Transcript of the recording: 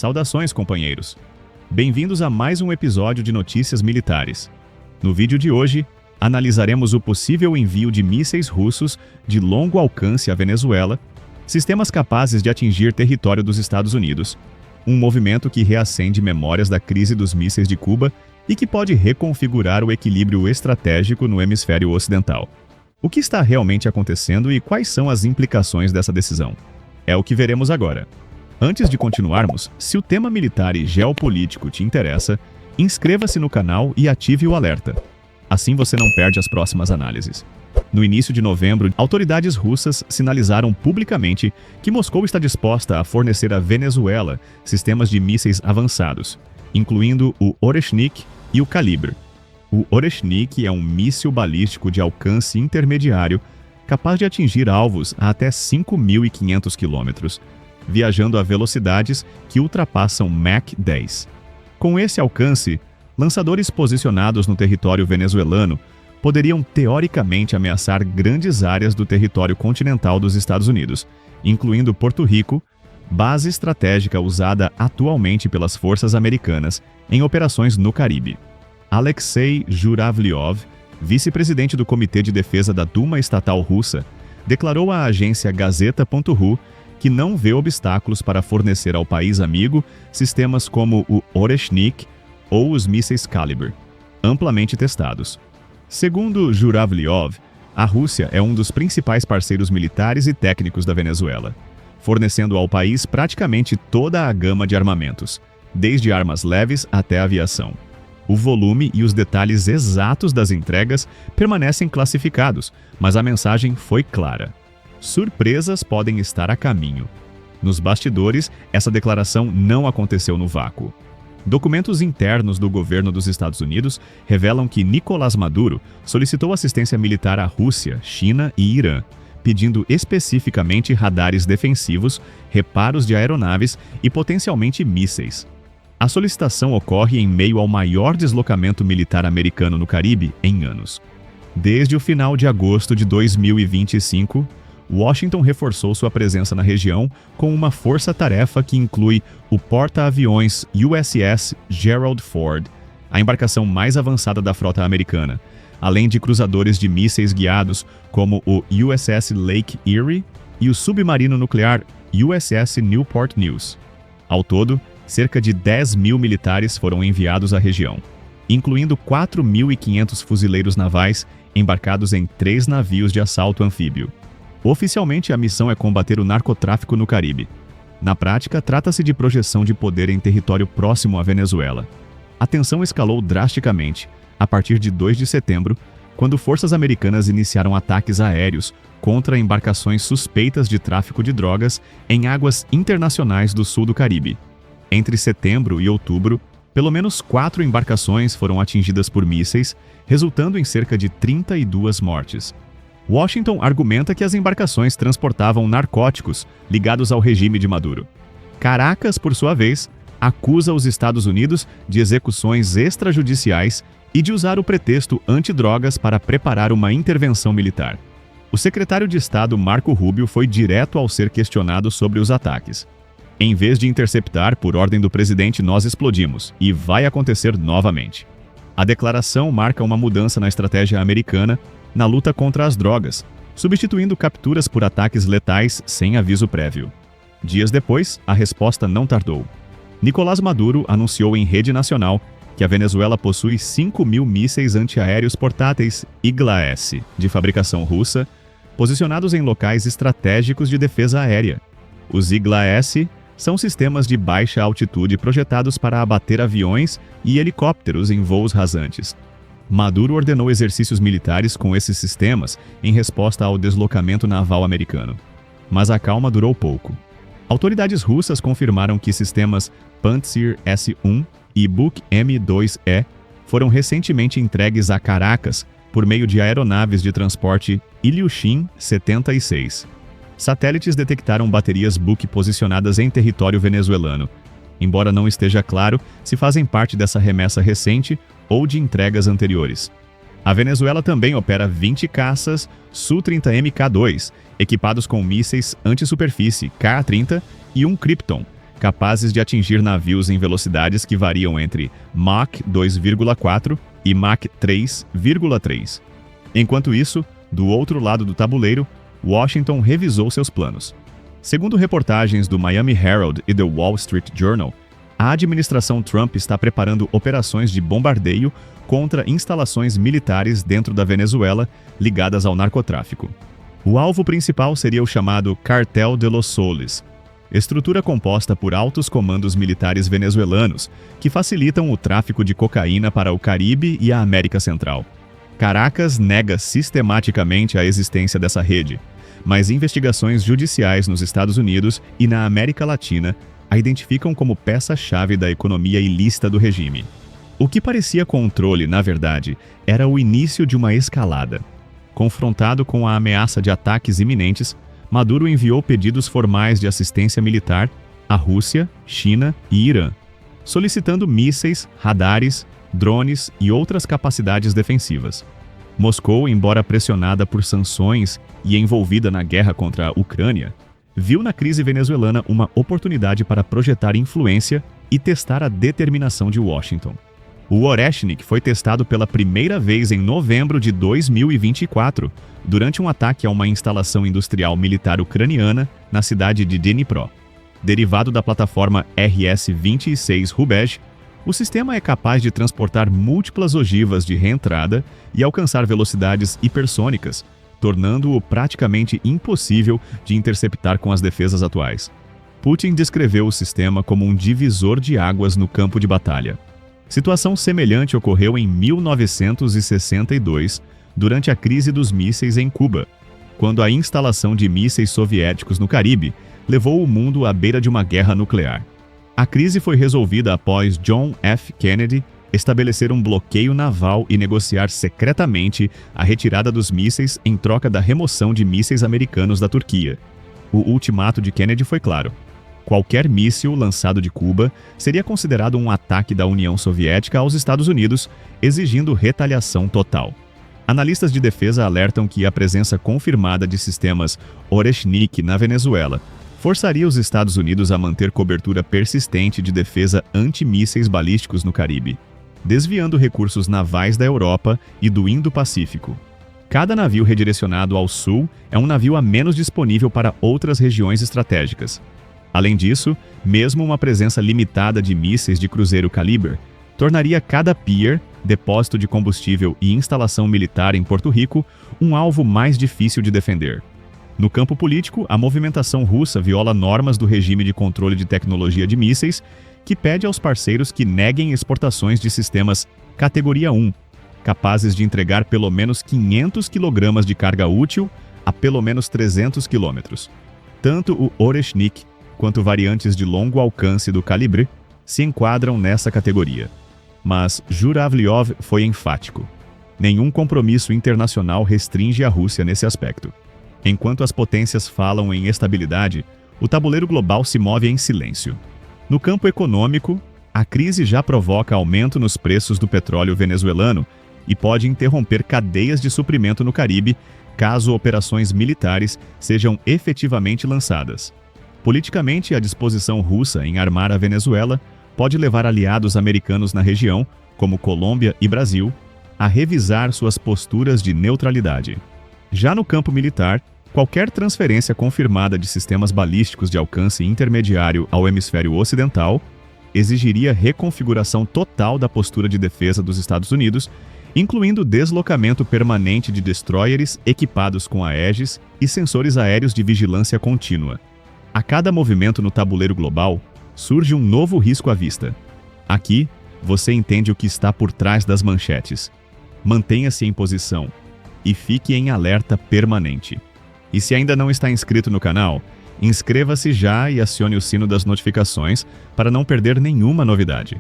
Saudações, companheiros! Bem-vindos a mais um episódio de Notícias Militares. No vídeo de hoje, analisaremos o possível envio de mísseis russos de longo alcance à Venezuela, sistemas capazes de atingir território dos Estados Unidos, um movimento que reacende memórias da crise dos mísseis de Cuba e que pode reconfigurar o equilíbrio estratégico no hemisfério ocidental. O que está realmente acontecendo e quais são as implicações dessa decisão? É o que veremos agora. Antes de continuarmos, se o tema militar e geopolítico te interessa, inscreva-se no canal e ative o alerta. Assim você não perde as próximas análises. No início de novembro, autoridades russas sinalizaram publicamente que Moscou está disposta a fornecer à Venezuela sistemas de mísseis avançados, incluindo o Oreshnik e o Kalibr. O Oreshnik é um míssil balístico de alcance intermediário capaz de atingir alvos a até 5.500 km, viajando a velocidades que ultrapassam Mach 10. Com esse alcance, lançadores posicionados no território venezuelano poderiam teoricamente ameaçar grandes áreas do território continental dos Estados Unidos, incluindo Porto Rico, base estratégica usada atualmente pelas forças americanas em operações no Caribe. Alexei Jуравлев, vice-presidente do Comitê de Defesa da Duma Estatal Russa, declarou à agência Gazeta.ru que não vê obstáculos para fornecer ao país amigo sistemas como o Oreshnik ou os mísseis Kalibr, amplamente testados. Segundo Jуравлев, a Rússia é um dos principais parceiros militares e técnicos da Venezuela, fornecendo ao país praticamente toda a gama de armamentos, desde armas leves até aviação. O volume e os detalhes exatos das entregas permanecem classificados, mas a mensagem foi clara. Surpresas podem estar a caminho. Nos bastidores, essa declaração não aconteceu no vácuo. Documentos internos do governo dos Estados Unidos revelam que Nicolás Maduro solicitou assistência militar à Rússia, China e Irã, pedindo especificamente radares defensivos, reparos de aeronaves e potencialmente mísseis. A solicitação ocorre em meio ao maior deslocamento militar americano no Caribe em anos. Desde o final de agosto de 2025, Washington reforçou sua presença na região com uma força-tarefa que inclui o porta-aviões USS Gerald Ford, a embarcação mais avançada da frota americana, além de cruzadores de mísseis guiados como o USS Lake Erie e o submarino nuclear USS Newport News. Ao todo, cerca de 10.000 militares foram enviados à região, incluindo 4.500 fuzileiros navais embarcados em 3 navios de assalto anfíbio. Oficialmente, a missão é combater o narcotráfico no Caribe. Na prática, trata-se de projeção de poder em território próximo à Venezuela. A tensão escalou drasticamente a partir de 2 de setembro, quando forças americanas iniciaram ataques aéreos contra embarcações suspeitas de tráfico de drogas em águas internacionais do sul do Caribe. Entre setembro e outubro, pelo menos 4 embarcações foram atingidas por mísseis, resultando em cerca de 32 mortes. Washington argumenta que as embarcações transportavam narcóticos ligados ao regime de Maduro. Caracas, por sua vez, acusa os Estados Unidos de execuções extrajudiciais e de usar o pretexto antidrogas para preparar uma intervenção militar. O secretário de Estado Marco Rubio foi direto ao ser questionado sobre os ataques. Em vez de interceptar por ordem do presidente, nós explodimos, e vai acontecer novamente. A declaração marca uma mudança na estratégia americana na luta contra as drogas, substituindo capturas por ataques letais sem aviso prévio. Dias depois, a resposta não tardou. Nicolás Maduro anunciou em rede nacional que a Venezuela possui 5.000 mísseis antiaéreos portáteis Igla-S, de fabricação russa, posicionados em locais estratégicos de defesa aérea. Os Igla-S são sistemas de baixa altitude projetados para abater aviões e helicópteros em voos rasantes. Maduro ordenou exercícios militares com esses sistemas em resposta ao deslocamento naval americano. Mas a calma durou pouco. Autoridades russas confirmaram que sistemas Pantsir S-1 e Buk M-2E foram recentemente entregues a Caracas por meio de aeronaves de transporte Ilyushin 76. Satélites detectaram baterias Buk posicionadas em território venezuelano, embora não esteja claro se fazem parte dessa remessa recente ou de entregas anteriores. A Venezuela também opera 20 caças Su-30 Mk2, equipados com mísseis anti-superfície Ka-30 e um Krypton, capazes de atingir navios em velocidades que variam entre Mach 2,4 e Mach 3,3. Enquanto isso, do outro lado do tabuleiro, Washington revisou seus planos. Segundo reportagens do Miami Herald e The Wall Street Journal, a administração Trump está preparando operações de bombardeio contra instalações militares dentro da Venezuela ligadas ao narcotráfico. O alvo principal seria o chamado Cartel de los Soles, estrutura composta por altos comandos militares venezuelanos que facilitam o tráfico de cocaína para o Caribe e a América Central. Caracas nega sistematicamente a existência dessa rede, mas investigações judiciais nos Estados Unidos e na América Latina a identificam como peça-chave da economia ilícita do regime. O que parecia controle, na verdade, era o início de uma escalada. Confrontado com a ameaça de ataques iminentes, Maduro enviou pedidos formais de assistência militar à Rússia, China e Irã, solicitando mísseis, radares, drones e outras capacidades defensivas. Moscou, embora pressionada por sanções e envolvida na guerra contra a Ucrânia, viu na crise venezuelana uma oportunidade para projetar influência e testar a determinação de Washington. O Oreshnik foi testado pela primeira vez em novembro de 2024, durante um ataque a uma instalação industrial militar ucraniana na cidade de Dnipro. Derivado da plataforma RS-26 Rubej, o sistema é capaz de transportar múltiplas ogivas de reentrada e alcançar velocidades hipersônicas, tornando-o praticamente impossível de interceptar com as defesas atuais. Putin descreveu o sistema como um divisor de águas no campo de batalha. Situação semelhante ocorreu em 1962, durante a crise dos mísseis em Cuba, quando a instalação de mísseis soviéticos no Caribe levou o mundo à beira de uma guerra nuclear. A crise foi resolvida após John F. Kennedy estabelecer um bloqueio naval e negociar secretamente a retirada dos mísseis em troca da remoção de mísseis americanos da Turquia. O ultimato de Kennedy foi claro: qualquer míssil lançado de Cuba seria considerado um ataque da União Soviética aos Estados Unidos, exigindo retaliação total. Analistas de defesa alertam que a presença confirmada de sistemas Oreshnik na Venezuela forçaria os Estados Unidos a manter cobertura persistente de defesa antimísseis balísticos no Caribe, desviando recursos navais da Europa e do Indo-Pacífico. Cada navio redirecionado ao sul é um navio a menos disponível para outras regiões estratégicas. Além disso, mesmo uma presença limitada de mísseis de cruzeiro calibre tornaria cada pier, depósito de combustível e instalação militar em Porto Rico um alvo mais difícil de defender. No campo político, a movimentação russa viola normas do regime de controle de tecnologia de mísseis, que pede aos parceiros que neguem exportações de sistemas categoria 1, capazes de entregar pelo menos 500 kg de carga útil a pelo menos 300 km. Tanto o Oreshnik quanto variantes de longo alcance do calibre se enquadram nessa categoria. Mas Jуравлев foi enfático: nenhum compromisso internacional restringe a Rússia nesse aspecto. Enquanto as potências falam em estabilidade, o tabuleiro global se move em silêncio. No campo econômico, a crise já provoca aumento nos preços do petróleo venezuelano e pode interromper cadeias de suprimento no Caribe caso operações militares sejam efetivamente lançadas. Politicamente, a disposição russa em armar a Venezuela pode levar aliados americanos na região, como Colômbia e Brasil, a revisar suas posturas de neutralidade. Já no campo militar, qualquer transferência confirmada de sistemas balísticos de alcance intermediário ao hemisfério ocidental exigiria reconfiguração total da postura de defesa dos Estados Unidos, incluindo deslocamento permanente de destroyers equipados com Aegis e sensores aéreos de vigilância contínua. A cada movimento no tabuleiro global, surge um novo risco à vista. Aqui, você entende o que está por trás das manchetes. Mantenha-se em posição e fique em alerta permanente. E se ainda não está inscrito no canal, inscreva-se já e acione o sino das notificações para não perder nenhuma novidade.